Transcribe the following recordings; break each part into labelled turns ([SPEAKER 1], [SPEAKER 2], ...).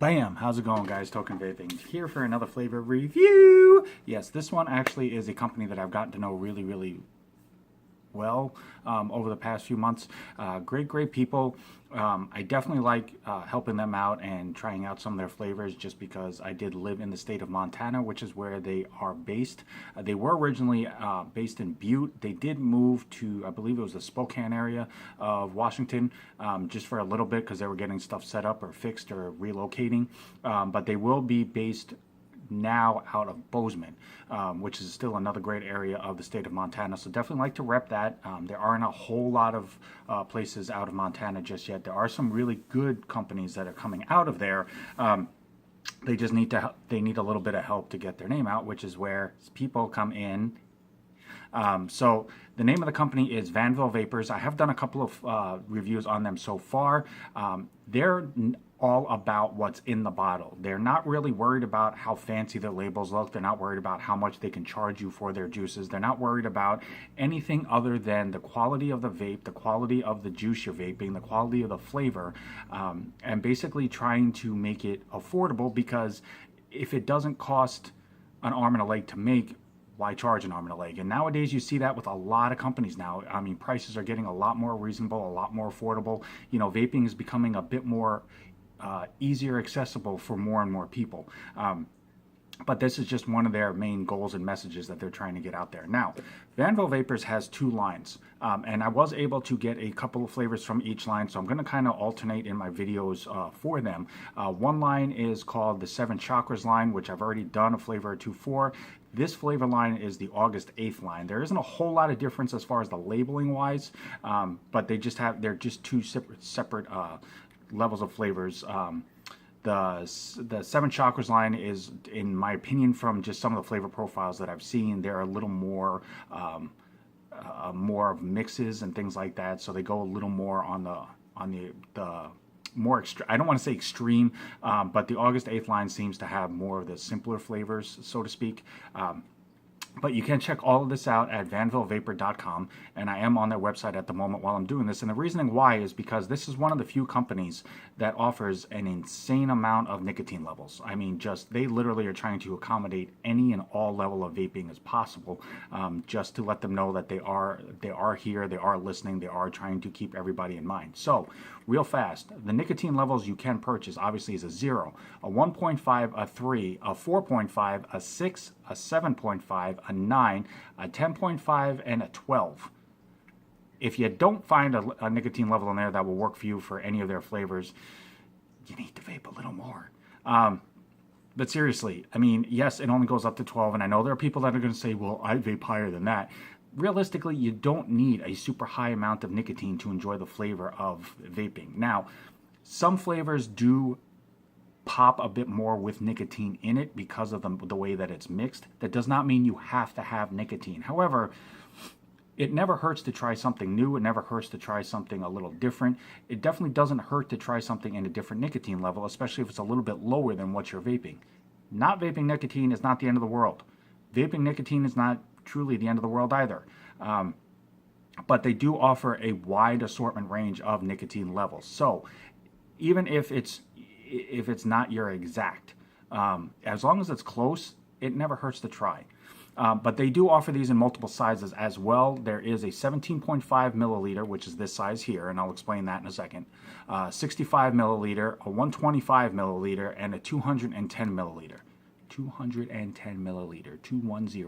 [SPEAKER 1] Bam! How's it going, guys? Token Vaping here for another flavor review. Yes, this one actually is a company that I've gotten to know really well over the past few months. Great people. I definitely like helping them out and trying out some of their flavors just because I did live in the state of Montana, which is where they are based. They were originally based in Butte. They did move to, I believe it was the Spokane area of Washington, just for a little bit because they were getting stuff set up or fixed or relocating. But they will be based now out of Bozeman, which is still another great area of the state of Montana. So definitely like to rep that. There aren't a whole lot of places out of Montana just yet. There are some really good companies that are coming out of there. They just need a little bit of help to get their name out, which is where people come in. So the name of the company is VanVal Vapors. I have done a couple of reviews on them so far. They're all about what's in the bottle. They're not really worried about how fancy their labels look. They're not worried about how much they can charge you for their juices. They're not worried about anything other than the quality of the vape, the quality of the juice you're vaping, the quality of the flavor, and basically trying to make it affordable, because if it doesn't cost an arm and a leg to make, why charge an arm and a leg? And nowadays you see that with a lot of companies now. I mean, prices are getting a lot more reasonable, a lot more affordable. You know, vaping is becoming a bit more easier accessible for more and more people. But this is just one of their main goals and messages that they're trying to get out there. Now, VanVal Vapors has two lines, and I was able to get a couple of flavors from each line, so I'm going to kind of alternate in my videos for them. One line is called the 7 Chakras line, which I've already done a flavor or two for. This flavor line is the August 8th line. There isn't a whole lot of difference as far as the labeling wise, but they're just two separate levels of flavors. The 7 Chakras line is, in my opinion, from just some of the flavor profiles that I've seen, they're a little more more of mixes and things like that. So they go a little more on the more I don't want to say extreme, but the August 8th line seems to have more of the simpler flavors, so to speak. But you can check all of this out at vanvalvapor.com, and I am on their website at the moment while I'm doing this. And the reasoning why is because this is one of the few companies that offers an insane amount of nicotine levels. I mean, they literally are trying to accommodate any and all level of vaping as possible, just to let them know that they are here, they are listening, they are trying to keep everybody in mind. So, real fast, the nicotine levels you can purchase obviously is a 0, a 1.5, a 3, a 4.5, a 6, a 7.5, a 9, a 10.5, and a 12. If you don't find a nicotine level in there that will work for you for any of their flavors, you need to vape a little more. But seriously, I mean, yes, it only goes up to 12, and I know there are people that are going to say, well, I vape higher than that. Realistically, you don't need a super high amount of nicotine to enjoy the flavor of vaping. Now, some flavors do pop a bit more with nicotine in it because of the way that it's mixed. That does not mean you have to have nicotine. However, it never hurts to try something new. It never hurts to try something a little different. It definitely doesn't hurt to try something in a different nicotine level, especially if it's a little bit lower than what you're vaping. Not vaping nicotine is not the end of the world. Vaping nicotine is not truly the end of the world either. But they do offer a wide assortment range of nicotine levels. So even if it's not your exact, as long as it's close, it never hurts to try. But they do offer these in multiple sizes as well. There is a 17.5 milliliter, which is this size here, and I'll explain that in a second. 65 milliliter, a 125 milliliter, and a 210 milliliter. 210 milliliter, 210.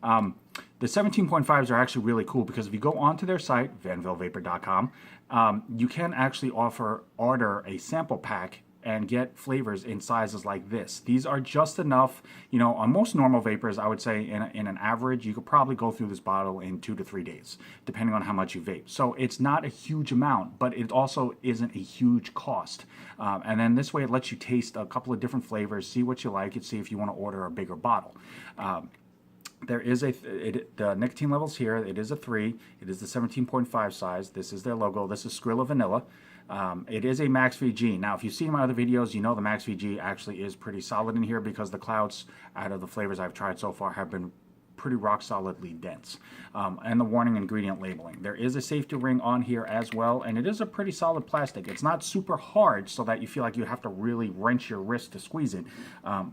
[SPEAKER 1] Wow. The 17.5s are actually really cool because if you go onto their site, vanvalvapor.com, you can actually order a sample pack and get flavors in sizes like this. These are just enough, you know, on most normal vapors, I would say in an average, you could probably go through this bottle in 2 to 3 days, depending on how much you vape. So it's not a huge amount, but it also isn't a huge cost. And then this way it lets you taste a couple of different flavors, see what you like, and see if you want to order a bigger bottle. There is the nicotine levels here. It is a 3. It is the 17.5 size. This is their logo. This is Skrilla Vanilla. It is a Max VG. Now, if you've seen my other videos, you know the Max VG actually is pretty solid in here because the clouds out of the flavors I've tried so far have been pretty rock solidly dense. And the warning ingredient labeling. There is a safety ring on here as well, and it is a pretty solid plastic. It's not super hard so that you feel like you have to really wrench your wrist to squeeze it,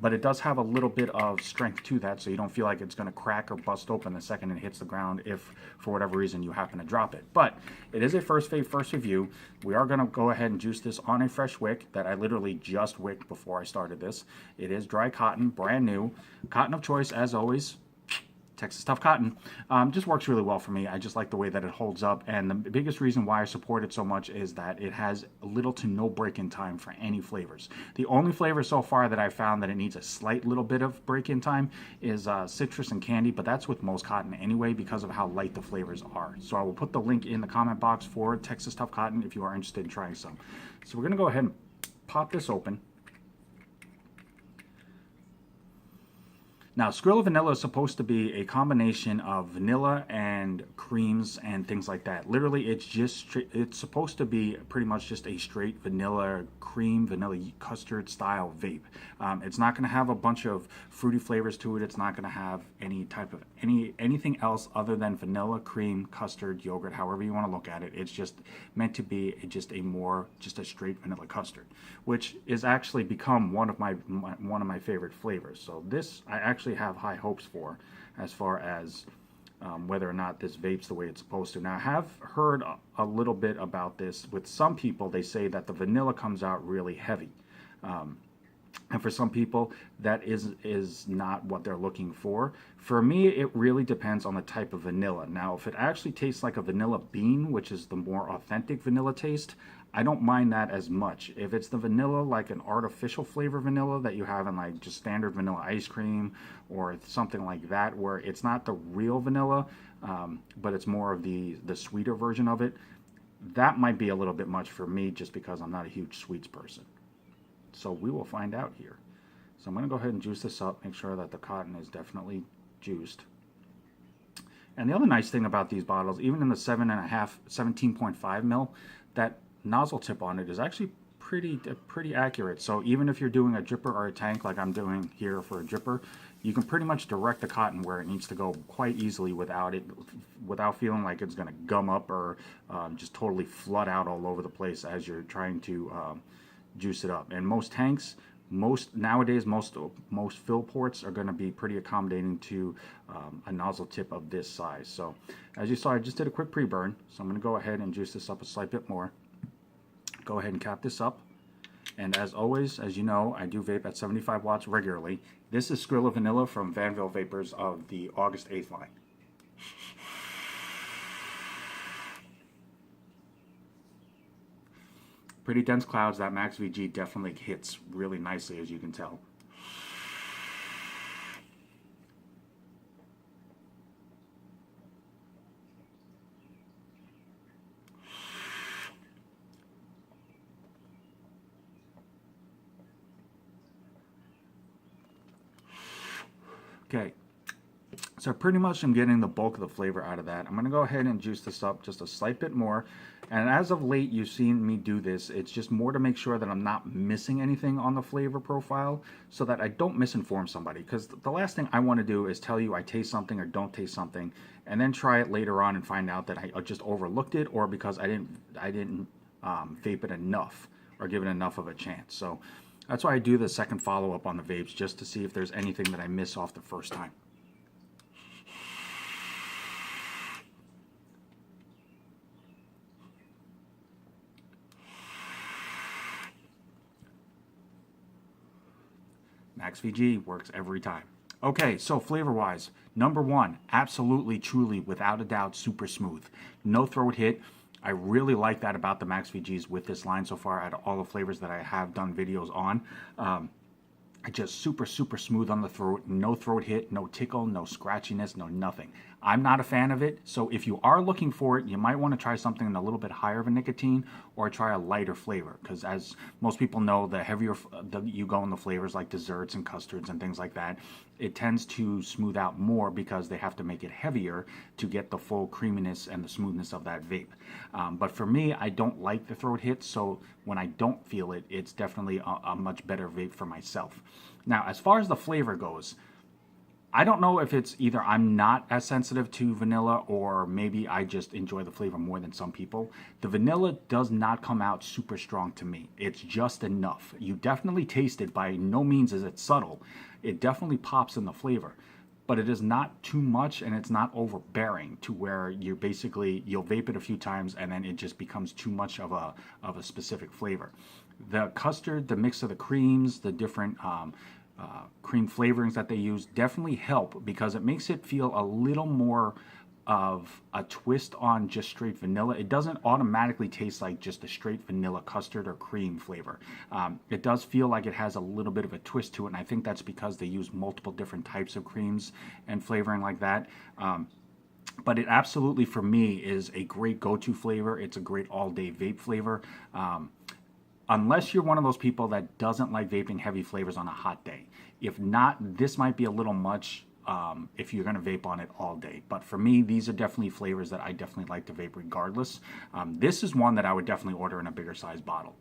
[SPEAKER 1] but it does have a little bit of strength to that, so you don't feel like it's going to crack or bust open the second it hits the ground if for whatever reason you happen to drop it. But it is a first vape, first review. We are going to go ahead and juice this on a fresh wick that I literally just wicked before I started this. It is dry cotton, brand new. Cotton of choice, as always. Texas Tough Cotton. Just works really well for me. I just like the way that it holds up, and the biggest reason why I support it so much is that it has little to no break-in time for any flavors. The only flavor so far that I've found that it needs a slight little bit of break-in time is citrus and candy, but that's with most cotton anyway because of how light the flavors are. So I will put the link in the comment box for Texas Tough Cotton if you are interested in trying some. So we're going to go ahead and pop this open. Now, Skrilla Vanilla is supposed to be a combination of vanilla and creams and things like that. Literally, it's supposed to be pretty much just a straight vanilla cream, vanilla custard style vape. It's not going to have a bunch of fruity flavors to it. It's not going to have any type of anything else other than vanilla, cream, custard, yogurt, however you want to look at it. It's just meant to be just a straight vanilla custard, which is actually become one of my favorite flavors. So this I actually have high hopes for as far as whether or not this vapes the way it's supposed to. Now, I have heard a little bit about this. With some people, they say that the vanilla comes out really heavy. And for some people, that is not what they're looking for. For me, it really depends on the type of vanilla. Now, if it actually tastes like a vanilla bean, which is the more authentic vanilla taste, I don't mind that as much. If it's the vanilla, like an artificial flavor vanilla that you have in like just standard vanilla ice cream or something like that, where it's not the real vanilla, but it's more of the sweeter version of it, that might be a little bit much for me just because I'm not a huge sweets person. So we will find out here. So I'm going to go ahead and juice this up, make sure that the cotton is definitely juiced. And the other nice thing about these bottles, even in the 17.5 mil, that nozzle tip on it is actually pretty accurate. So even if you're doing a dripper or a tank like I'm doing here for a dripper, you can pretty much direct the cotton where it needs to go quite easily without feeling like it's going to gum up or just totally flood out all over the place as you're trying to juice it up. And most tanks, nowadays most fill ports are going to be pretty accommodating to a nozzle tip of this size. So as you saw, I just did a quick pre-burn, so I'm going to go ahead and juice this up a slight bit more. Go ahead and cap this up. And as always, as you know, I do vape at 75 watts regularly. This is Skrilla Vanilla from VanVal Vapors of the August 8th line. Pretty dense clouds. That Max VG definitely hits really nicely, as you can tell. Okay, so pretty much I'm getting the bulk of the flavor out of that. I'm going to go ahead and juice this up just a slight bit more. And as of late, you've seen me do this. It's just more to make sure that I'm not missing anything on the flavor profile so that I don't misinform somebody. Because the last thing I want to do is tell you I taste something or don't taste something and then try it later on and find out that I just overlooked it or because I didn't vape it enough or give it enough of a chance. So that's why I do the second follow-up on the vapes, just to see if there's anything that I miss off the first time. Max VG works every time. Okay, so flavor-wise, number one, absolutely, truly, without a doubt, super smooth. No throat hit. I really like that about the Max VGs with this line so far out of all the flavors that I have done videos on. Just super smooth on the throat, no throat hit, no tickle, no scratchiness, no nothing. I'm not a fan of it, so if you are looking for it, you might want to try something a little bit higher of a nicotine or try a lighter flavor, because as most people know, the heavier you go in the flavors like desserts and custards and things like that, it tends to smooth out more because they have to make it heavier to get the full creaminess and the smoothness of that vape. But for me, I don't like the throat hit, so when I don't feel it, it's definitely a much better vape for myself. Now, as far as the flavor goes, I don't know if it's either I'm not as sensitive to vanilla or maybe I just enjoy the flavor more than some people. The vanilla does not come out super strong to me. It's just enough. You definitely taste it. By no means is it subtle. It definitely pops in the flavor, but it is not too much and it's not overbearing to where you'll vape it a few times and then it just becomes too much of a specific flavor. The custard, the mix of the creams, the different cream flavorings that they use definitely help because it makes it feel a little more of a twist on just straight vanilla. It doesn't automatically taste like just a straight vanilla custard or cream flavor. It does feel like it has a little bit of a twist to it, and I think that's because they use multiple different types of creams and flavoring like that. But it absolutely, for me, is a great go-to flavor. It's a great all-day vape flavor. Unless you're one of those people that doesn't like vaping heavy flavors on a hot day. If not, this might be a little much if you're going to vape on it all day. But for me, these are definitely flavors that I definitely like to vape regardless. This is one that I would definitely order in a bigger size bottle.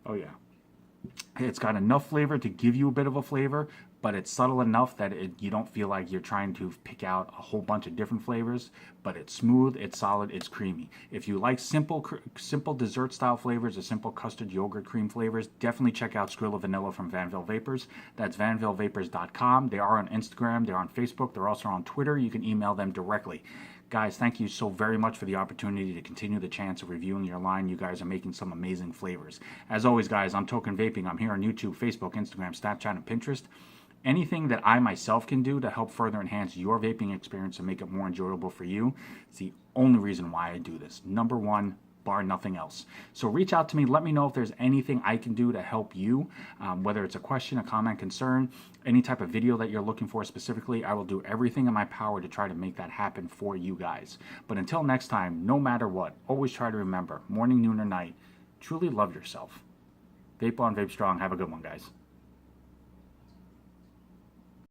[SPEAKER 1] Oh yeah. It's got enough flavor to give you a bit of a flavor, but it's subtle enough that you don't feel like you're trying to pick out a whole bunch of different flavors, but it's smooth, it's solid, it's creamy. If you like simple dessert style flavors or simple custard yogurt cream flavors, definitely check out Skrilla Vanilla from VanVal Vapors. That's vanvalvapors.com. They are on Instagram, they're on Facebook, they're also on Twitter. You can email them directly. Guys, thank you so very much for the opportunity to continue the chance of reviewing your line. You guys are making some amazing flavors. As always, guys, I'm Token Vaping. I'm here on YouTube, Facebook, Instagram, Snapchat, and Pinterest. Anything that I myself can do to help further enhance your vaping experience and make it more enjoyable for you, it's the only reason why I do this. Number one, bar nothing else. So reach out to me. Let me know if there's anything I can do to help you, whether it's a question, a comment, concern, any type of video that you're looking for specifically. I will do everything in my power to try to make that happen for you guys. But until next time, no matter what, always try to remember, morning, noon, or night, truly love yourself. Vape on, vape strong. Have a good one, guys.